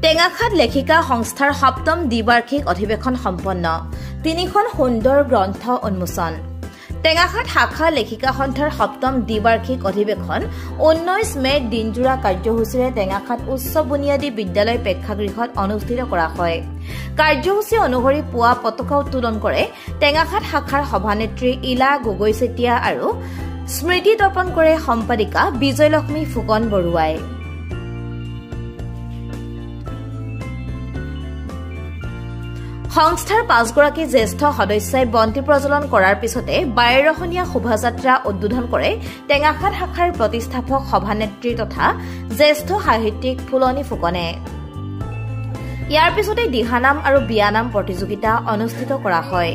টেঙাখাত লেখিকা সংস্থাৰ ৭ম দ্বিবাৰ্ষিক অধিৱেশন সম্পন্ন ৩খন সুন্দৰ গ্ৰন্থ উন্মোচন টেঙাখাত শাখা লেখিকা সন্থাৰ ৭ম দ্বিবাৰ্ষিক অধিৱেশন ১৯ মে'ত দিনজোৰা কাৰ্যসূচীৰে টেঙাখাত উচ্চ বুনিয়াদী বিদ্যালয় প্ৰেক্ষাগৃহত অনুষ্ঠিত কৰা হয়। কাৰ্যসূচী অনুসৰি পুৱা পতাকা উত্তোলন কৰে টেঙাখাত শাখাৰ সভানেত্ৰী ইলা গগৈ চেতিয়া আৰু স্মৃতি তৰ্পণ কৰে সম্পাদিকা বিজয়লক্ষ্মী ফুকন বৰুৱাই। সংস্থাৰ ৫গৰাকী জ্যেষ্ঠ সদস্যই বন্তি প্ৰজ্বলন কৰাৰ পিছতে ১২ৰখনীয়া শোভাযাত্ৰা উদ্বোধন কৰে টেঙাখাত শাখাৰ প্ৰতিষ্ঠাপক সভানেত্ৰী তথা জ্যেষ্ঠ সাহিত্যিক ফুলনি ফুকনে। ইয়াৰ পিছতে দিহানাম আৰু বিয়ানাম প্ৰতিযোগিতা অনুষ্ঠিত কৰা হয়।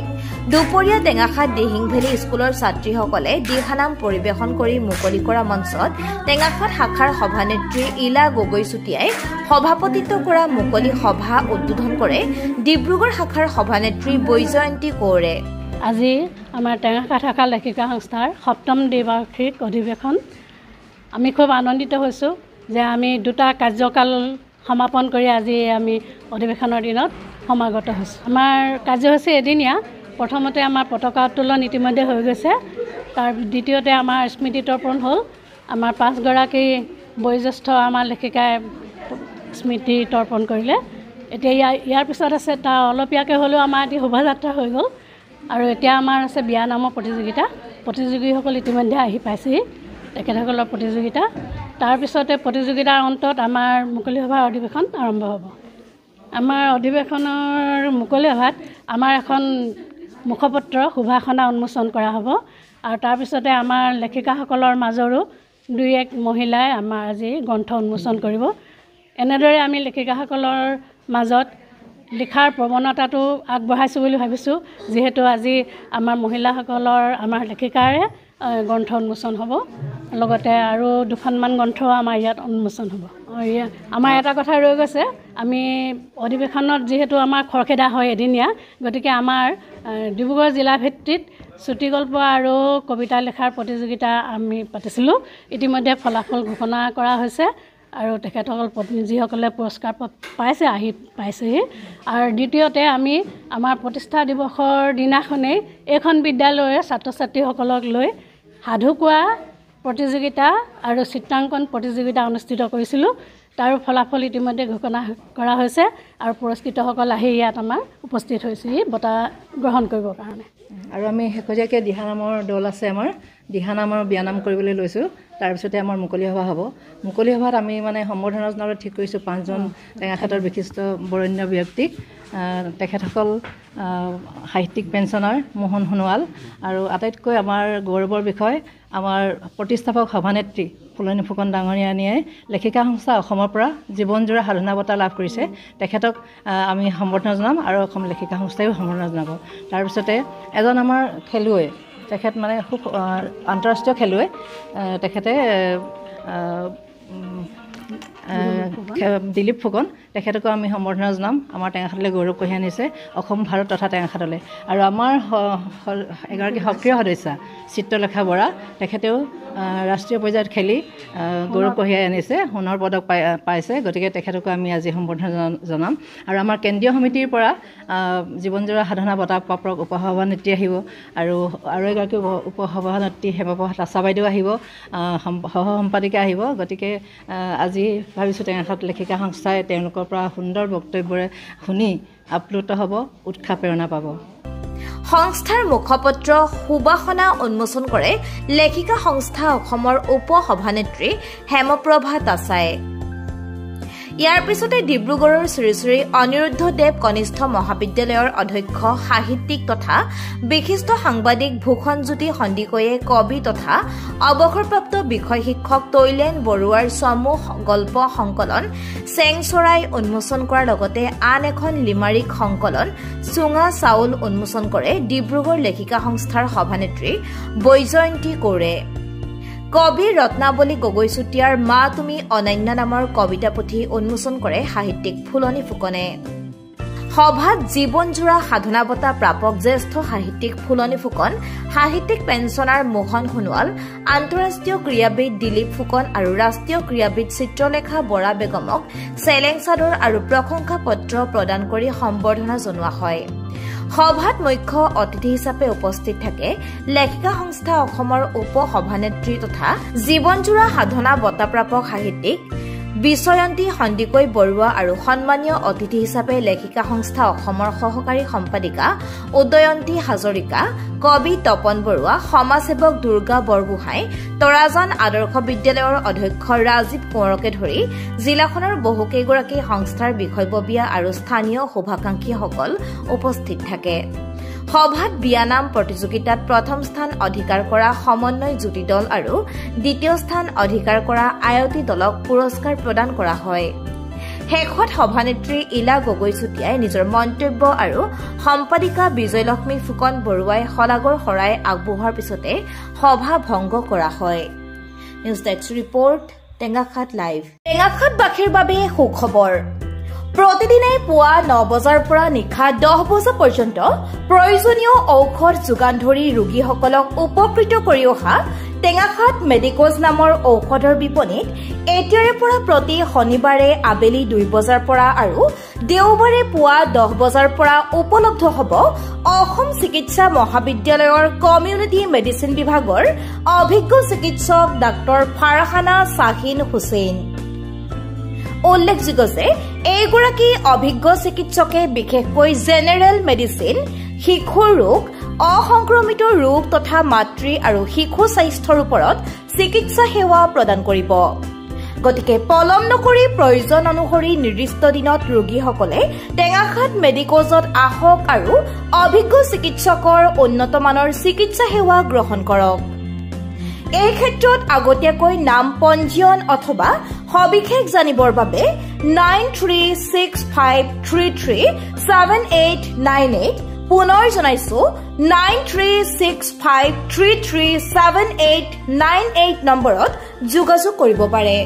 দুপৰীয়া টেঙাখাত দিহিং ভেলী স্কুলৰ ছাত্ৰীসকলে দিহানাম পৰিৱেশন কৰি মুকলি কৰা মঞ্চত টেঙাখাত শাখাৰ সভানেত্ৰী ইলা গগৈ চুটিয়াই সভাপতিত্ব কৰা মুকলি সভা উদ্বোধন কৰে ডিব্ৰুগড় শাখাৰ সভানেত্ৰী বৈজয়ন্তী কৌৰে। আজি আমাৰ টেঙাখাত শাখা লেখিকা সংস্থাৰ ৭ম দ্বিবাৰ্ষিক অধিৱেশন আমি খুব আনন্দিত হৈছোঁ যে আমি দুটা কাৰ্যকাল সমাপন কৰি আজি আমি অধিৱেশনৰ দিনত সমাগত হৈছোঁ। আমাৰ কাৰ্যসূচী এদিনীয়া। প্ৰথমতে আমাৰ পতাকা উত্তোলন ইতিমধ্যে হৈ গৈছে। তাৰ দ্বিতীয়তে আমাৰ স্মৃতি তৰ্পণ হ'ল। আমাৰ ৫গৰাকী বয়োজ্যেষ্ঠ আমাৰ লেখিকাই স্মৃতি তৰ্পণ কৰিলে। এতিয়া ইয়াৰ পিছত আছে তাৰ অলপীয়াকৈ হ'লেও আমাৰ এটি শোভাযাত্ৰা হৈ গ'ল আৰু এতিয়া আমাৰ আছে বিয়ানামৰ প্ৰতিযোগীসকল ইতিমধ্যে আহি পাইছেহি তেখেতসকলৰ প্ৰতিযোগিতা। তাৰপিছতে প্ৰতিযোগিতাৰ অন্তত আমাৰ মুকলি সভাৰ অধিৱেশন আৰম্ভ হ'ব। আমাৰ অধিৱেশনৰ মুকলি সভাত আমাৰ এখন মুখপত্ৰ সুভাষণা উন্মোচন কৰা হ'ব আৰু তাৰপিছতে আমাৰ লেখিকাসকলৰ মাজৰো ২-১ মহিলাই আমাৰ আজি গ্ৰন্থ উন্মোচন কৰিব। এনেদৰে আমি লেখিকাসকলৰ মাজত লিখাৰ প্ৰৱণতাটো আগবঢ়াইছোঁ বুলি ভাবিছোঁ, যিহেতু আজি আমাৰ মহিলাসকলৰ আমাৰ লেখিকাৰে গ্ৰন্থ উন্মোচন হ'ব। লগতে আৰু দুখনমান গ্ৰন্থ আমাৰ ইয়াত উন্মোচন হ'ব। আমাৰ এটা কথা ৰৈ গৈছে, আমি অধিৱেশনত যিহেতু আমাৰ খৰখেদা হয় এদিনীয়া, গতিকে আমাৰ ডিব্ৰুগড় জিলা ভিত্তিত চুটিগল্প আৰু কবিতা লেখাৰ প্ৰতিযোগিতা আমি পাতিছিলোঁ। ইতিমধ্যে ফলাফল ঘোষণা কৰা হৈছে আৰু তেখেতসকল প্ৰতিনিধিসকলে পুৰস্কাৰ পাইছেহি। আৰু দ্বিতীয়তে আমি আমাৰ প্ৰতিষ্ঠা দিৱসৰ দিনাখনেই এইখন বিদ্যালয়ৰ ছাত্ৰ ছাত্ৰীসকলক লৈ সাধু কোৱা প্ৰতিযোগিতা আৰু চিত্ৰাংকন প্ৰতিযোগিতা অনুষ্ঠিত কৰিছিলোঁ। তাৰো ফলাফল ইতিমধ্যে ঘোষণা কৰা হৈছে আৰু পুৰস্কৃতসকল আহি ইয়াত আমাৰ উপস্থিত হৈছেহি বঁটা গ্ৰহণ কৰিবৰ কাৰণে। আৰু আমি শেহতীয়াকৈ দিহানামৰ দল আছে, আমাৰ দিহানাম আৰু বিয়ানাম কৰিবলৈ লৈছোঁ। তাৰপিছতে আমাৰ মুকলি সভা হ'ব। মুকলি সভাত আমি সম্বৰ্ধনা জনাবলৈ ঠিক কৰিছোঁ 5জন টেঙাখাতৰ বিশিষ্ট বৰেণ্য ব্যক্তিক। তেখেতসকল সাহিত্যিক পেঞ্চনাৰ মোহন সোণোৱাল আৰু আটাইতকৈ আমাৰ গৌৰৱৰ বিষয় আমাৰ প্ৰতিষ্ঠাপক সভানেত্ৰী ফুলনি ফুকন ডাঙৰীয়ানীয়ে লেখিকা সংস্থা অসমৰ পৰা জীৱনজোৰা সাধনা বঁটা লাভ কৰিছে। তেখেতক আমি সম্বৰ্ধনা জনাম আৰু অসম লেখিকা সংস্থাইও সম্বৰ্ধনা জনাব। তাৰপিছতে এজন আমাৰ খেলুৱৈ, তেখেত খুব আন্তঃৰাষ্ট্ৰীয় খেলুৱৈ, তেখেতে দিলীপ ফুকন, তেখেতকো আমি সম্বৰ্ধনা জনাম। আমাৰ টেঙাখাতলৈ গৌৰৱ কঢ়িয়াই আনিছে অসম ভাৰত তথা টেঙাখাতলৈ। আৰু আমাৰ এগৰাকী সক্ৰিয় সদস্যা চিত্ৰলেখা বৰা, তেখেতেও ৰাষ্ট্ৰীয় পৰ্যায়ত খেলি গৌৰৱ কঢ়িয়াই আনিছে, সোণৰ পদক পাইছে। গতিকে তেখেতকো আমি আজি সম্বৰ্ধনা জনাম। আৰু আমাৰ কেন্দ্ৰীয় সমিতিৰ পৰা জীৱনজোৰা সাধনা বঁটা প্ৰাপক উপসভানেত্ৰী আহিব আৰু এগৰাকী উপসভানেত্ৰী হেমপ্ৰভা তাছা বাইদেউ আহিব, সহ সম্পাদিকা আহিব। গতিকে আজি ভাবিছোঁ টেঙাখাত লেখিকা সংস্থাই তেওঁলোকৰ পৰা সুন্দৰ বক্তব্যৰে শুনি আপ্লুত হ'ব, উৎসাহ প্ৰেৰণা পাব। সংস্থাৰ মুখপত্ৰ সুভাষণা উন্মোচন কৰে লেখিকা সংস্থা অসমৰ উপ সভানেত্ৰী হেমপ্ৰভা তাছাই। ইয়াৰ পিছতে ডিব্ৰুগড়ৰ শ্ৰী শ্ৰী অনিৰুদ্ধদেৱ কনিষ্ঠ মহাবিদ্যালয়ৰ অধ্যক্ষ সাহিত্যিক তথা বিশিষ্ট সাংবাদিক ভূষণজ্যোতি সন্দিকৈয়ে কবি তথা অৱসৰপ্ৰাপ্ত বিষয় শিক্ষক তৈলেন বৰুৱাৰ চমু গল্প সংকলন চেং চৰাই উন্মোচন কৰাৰ লগতে আন এখন লিমাৰিক সংকলন চুঙা চাউল উন্মোচন কৰে ডিব্ৰুগড় লেখিকা সংস্থাৰ সভানেত্ৰী বৈজয়ন্তী কৌৰে। কবি ৰত্নাৱলী গগৈ চুতীয়াৰ মা তুমি অনন্য নামৰ কবিতা পুথি উন্মোচন কৰে সাহিত্যিক ফুলনি ফুকনে। সভাত জীৱনজোৰা সাধনা বঁটা প্ৰাপক জ্যেষ্ঠ সাহিত্যিক ফুলনি ফুকন, সাহিত্যিক পেঞ্চনাৰ মোহন সোণোৱাল, আন্তঃৰাষ্ট্ৰীয় ক্ৰীড়াবিদ দিলীপ ফুকন আৰু ৰাষ্ট্ৰীয় ক্ৰীড়াবিদ চিত্ৰলেখা বৰা বেগমক চেলেং চাদৰ আৰু প্ৰশংসা পত্ৰ প্ৰদান কৰি সম্বৰ্ধনা জনোৱা হয়। সভাত মুখ্য অতিথি হিচাপে উপস্থিত থাকে লেখিকা সংস্থা অসমৰ উপ সভানেত্ৰী তথা জীৱনজোৰা সাধনা বঁটা প্ৰাপক সাহিত্যিক বিচয়ন্তী সন্দিকৈ বৰুৱা আৰু সন্মানীয় অতিথি হিচাপে লেখিকা সংস্থা অসমৰ সহকাৰী সম্পাদিকা উদয়ন্তী হাজৰিকা, কবি তপন বৰুৱা, সমাজসেৱক দুৰ্গা বৰগোহাঁই, তৰাজান আদৰ্শ বিদ্যালয়ৰ অধ্যক্ষ ৰাজীৱ কোঁৱৰকে ধৰি জিলাখনৰ বহুকেইগৰাকী সংস্থাৰ বিষয়ববীয়া আৰু স্থানীয় শুভাকাংক্ষীসকল উপস্থিত থাকে। সভাত বিয়ানাম প্ৰতিযোগিতাত প্ৰথম স্থান অধিকাৰ কৰা সমন্বয় জ্যোতি দল আৰু দ্বিতীয় স্থান অধিকাৰ কৰা আয়তী দলক পুৰস্কাৰ প্ৰদান কৰা হয়। শেষত সভানেত্ৰী ইলা গগৈ চুতীয়াই নিজৰ মন্তব্য আৰু সম্পাদিকা বিজয়লক্ষ্মী ফুকন বৰুৱাই শলাগৰ শৰাই আগবঢ়োৱাৰ পিছতে সভা ভংগ কৰা হয়। News desk report, Tengakhat live. টেঙাখাতবাসীৰ বাবে সুখবৰ। প্ৰতিদিনে পুৱা 9 বজাৰ পৰা নিশা 10 বজা পৰ্যন্ত প্ৰয়োজনীয় ঔষধ যোগান ধৰি ৰোগীসকলক উপকৃত কৰি অহা টেঙাখাত মেডিকোজ নামৰ ঔষধৰ বিপণীত এতিয়াৰে পৰা প্ৰতি শনিবাৰে আবেলি 2 বজাৰ পৰা আৰু দেওবাৰে পুৱা 10 বজাৰ পৰা উপলব্ধ হ'ব অসম চিকিৎসা মহাবিদ্যালয়ৰ কমিউনিটি মেডিচিন বিভাগৰ অভিজ্ঞ চিকিৎসক ডাক্তৰ ফাৰহানা শাহিন হুছেইন। উল্লেখযোগ্য যে এইগৰাকী অভিজ্ঞ চিকিৎসকে বিশেষকৈ জেনেৰেল মেডিচিন, শিশুৰ ৰোগ, অসংক্ৰমিত ৰোগ তথা মাতৃ আৰু শিশু স্বাস্থ্যৰ ওপৰত চিকিৎসা সেৱা প্ৰদান কৰিব। গতিকে পলম নকৰি প্ৰয়োজন অনুসৰি নিৰ্দিষ্ট দিনত ৰোগীসকলে টেঙাখাত মেডিকোজত আহক আৰু অভিজ্ঞ চিকিৎসকৰ উন্নতমানৰ চিকিৎসা সেৱা গ্ৰহণ কৰক। এই ক্ষেত্ৰত আগতীয়াকৈ নাম পঞ্জীয়ন অথবা সবিশেষ জানিবৰ বাবে 9365337898 পুনৰ জনাইছো 9365337898 নম্বৰত যোগাযোগ কৰিব পাৰে।